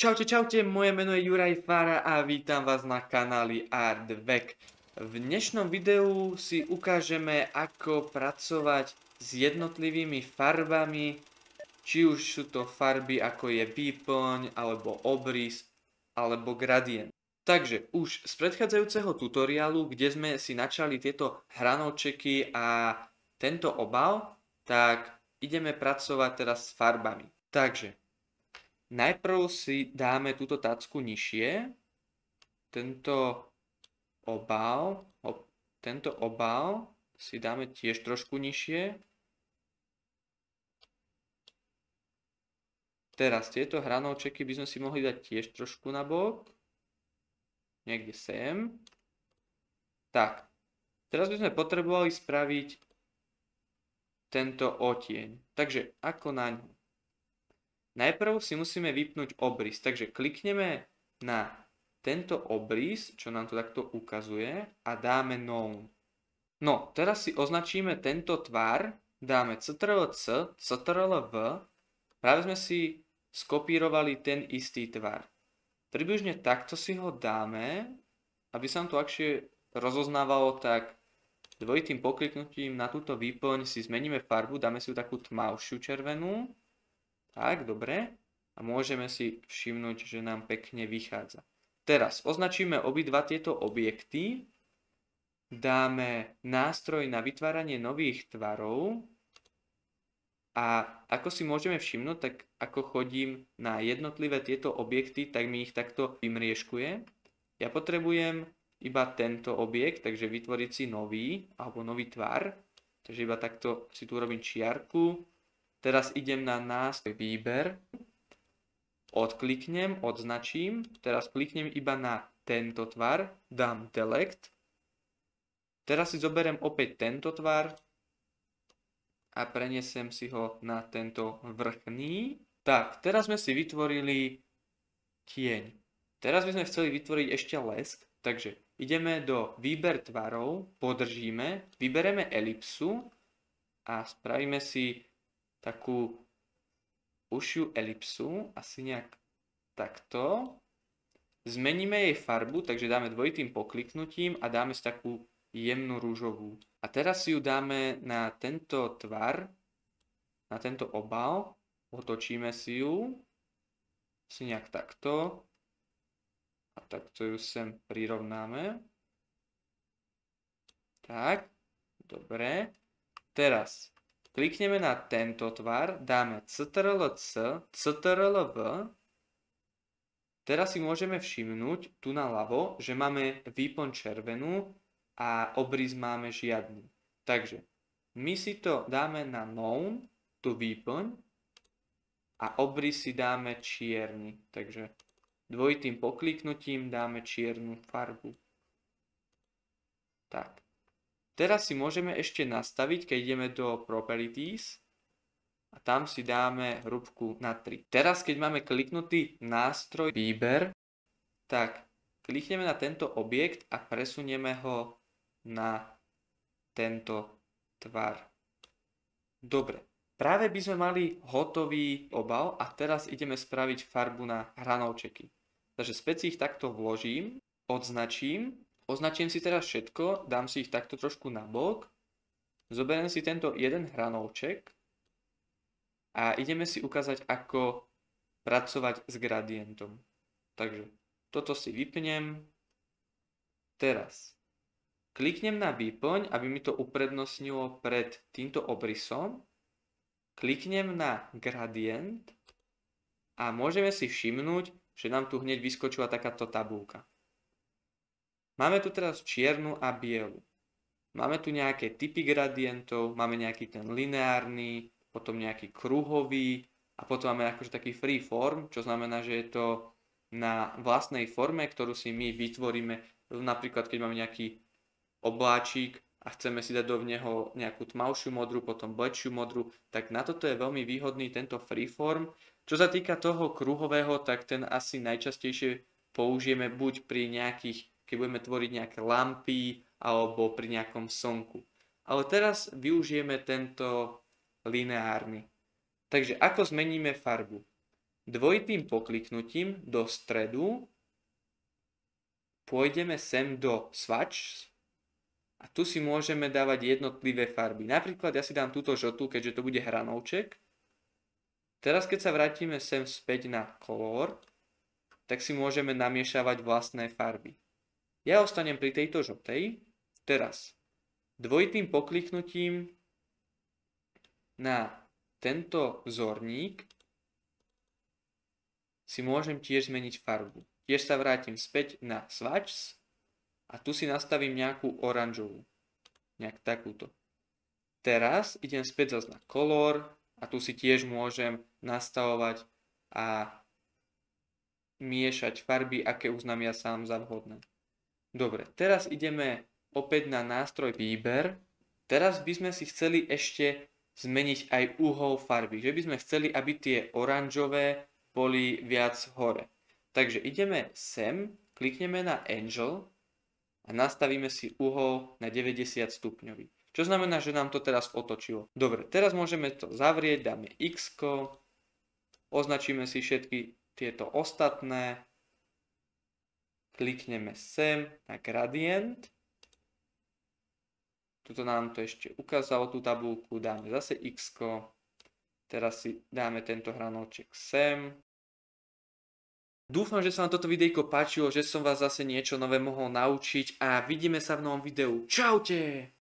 Čaute, čaute, moje meno je Juraj Fara a vítam vás na kanáli Artvek. V dnešnom videu si ukážeme, ako pracovať s jednotlivými farbami, či už sú to farby ako je výplň, alebo obrys, alebo gradient. Takže už z predchádzajúceho tutoriálu, kde sme si načali tieto hranolčeky a tento obal, tak ideme pracovať teraz s farbami. Takže najprv si dáme túto tacku nižšie, tento obal si dáme tiež trošku nižšie. Teraz tieto hranolčeky by sme si mohli dať tiež trošku na bok, niekde sem. Tak, teraz by sme potrebovali spraviť tento odtieň, takže ako na ňu? Najprv si musíme vypnúť obrys, takže klikneme na tento obrys, čo nám to takto ukazuje, a dáme Known. No, teraz si označíme tento tvar, dáme Ctrl+C, Ctrl+V, práve sme si skopírovali ten istý tvar. Približne takto si ho dáme, aby sa nám to ľahšie rozoznávalo, tak dvojitým pokliknutím na túto výplň si zmeníme farbu, dáme si ju takú tmavšiu červenú. Tak, dobre. A môžeme si všimnúť, že nám pekne vychádza. Teraz označíme obidva tieto objekty. Dáme nástroj na vytváranie nových tvarov. A ako si môžeme všimnúť, tak ako chodím na jednotlivé tieto objekty, tak mi ich takto vymrieškuje. Ja potrebujem iba tento objekt, takže vytvoriť si nový, alebo nový tvar. Takže iba takto si tu robím čiarku. Teraz idem na nástroj výber, odkliknem, odznačím, teraz kliknem iba na tento tvar, dám Delect. Teraz si zoberiem opäť tento tvar a preniesem si ho na tento vrchný. Tak, teraz sme si vytvorili tieň. Teraz by sme chceli vytvoriť ešte lesk, takže ideme do výber tvarov, podržíme, vybereme elipsu a spravíme si takú užšiu elipsu, asi nejak takto. Zmeníme jej farbu, takže dáme dvojitým pokliknutím a dáme si takú jemnú rúžovú. A teraz si ju dáme na tento tvar, na tento obal, otočíme si ju, asi nejak takto. A takto ju sem prirovnáme. Tak, dobre. Teraz klikneme na tento tvar, dáme Ctrl+C, Ctrl+V. Teraz si môžeme všimnúť tu naľavo, že máme výplň červenú a obrys máme žiadny. Takže my si to dáme na Known, tú výplň, a obrys si dáme čierny. Takže dvojitým pokliknutím dáme čiernu farbu. Tak. Teraz si môžeme ešte nastaviť, keď ideme do Properties a tam si dáme hrúbku na 3. Teraz, keď máme kliknutý nástroj výber, tak klikneme na tento objekt a presunieme ho na tento tvar. Dobre, práve by sme mali hotový obal a teraz ideme spraviť farbu na hranolčeky. Takže späť si ich takto vložím, odznačím. Označím si teraz všetko, dám si ich takto trošku nabok, zoberiem si tento jeden hranolček a ideme si ukázať, ako pracovať s gradientom. Takže toto si vypnem. Teraz kliknem na výplň, aby mi to uprednostnilo pred týmto obrysom. Kliknem na gradient a môžeme si všimnúť, že nám tu hneď vyskočila takáto tabulka. Máme tu teraz čiernu a bielu. Máme tu nejaké typy gradientov, máme nejaký ten lineárny, potom nejaký kruhový a potom máme akože taký free form, čo znamená, že je to na vlastnej forme, ktorú si my vytvoríme. Napríklad, keď máme nejaký obláčik a chceme si dať do neho nejakú tmavšiu modru, potom bledšiu modru, tak na toto je veľmi výhodný tento freeform. Čo sa týka toho kruhového, tak ten asi najčastejšie použijeme buď pri nejakých, keď budeme tvoriť nejaké lampy, alebo pri nejakom slnku. Ale teraz využijeme tento lineárny. Takže ako zmeníme farbu? Dvojitým pokliknutím do stredu pôjdeme sem do Swatch a tu si môžeme dávať jednotlivé farby. Napríklad ja si dám túto žltú, keďže to bude hranolček. Teraz keď sa vrátime sem späť na Color, tak si môžeme namiešavať vlastné farby. Ja ostanem pri tejto žltej. Teraz dvojitým pokliknutím na tento vzorník si môžem tiež zmeniť farbu. Tiež sa vrátim späť na Swatch a tu si nastavím nejakú oranžovú. Nejak takúto. Teraz idem späť zase na Color a tu si tiež môžem nastavovať a miešať farby, aké uznám ja sám za vhodné. Dobre, teraz ideme opäť na nástroj výber. Teraz by sme si chceli ešte zmeniť aj uhol farby. Že by sme chceli, aby tie oranžové boli viac hore. Takže ideme sem, klikneme na Angel a nastavíme si uhol na 90 stupňový. Čo znamená, že nám to teraz otočilo. Dobre, teraz môžeme to zavrieť, dáme X, označíme si všetky tieto ostatné, klikneme sem na Gradient. Tuto nám to ešte ukázalo tú tabuľku, dáme zase X, teraz si dáme tento hranolček sem. Dúfam, že sa vám toto videjko páčilo, že som vás zase niečo nové mohol naučiť a vidíme sa v novom videu. Čaute!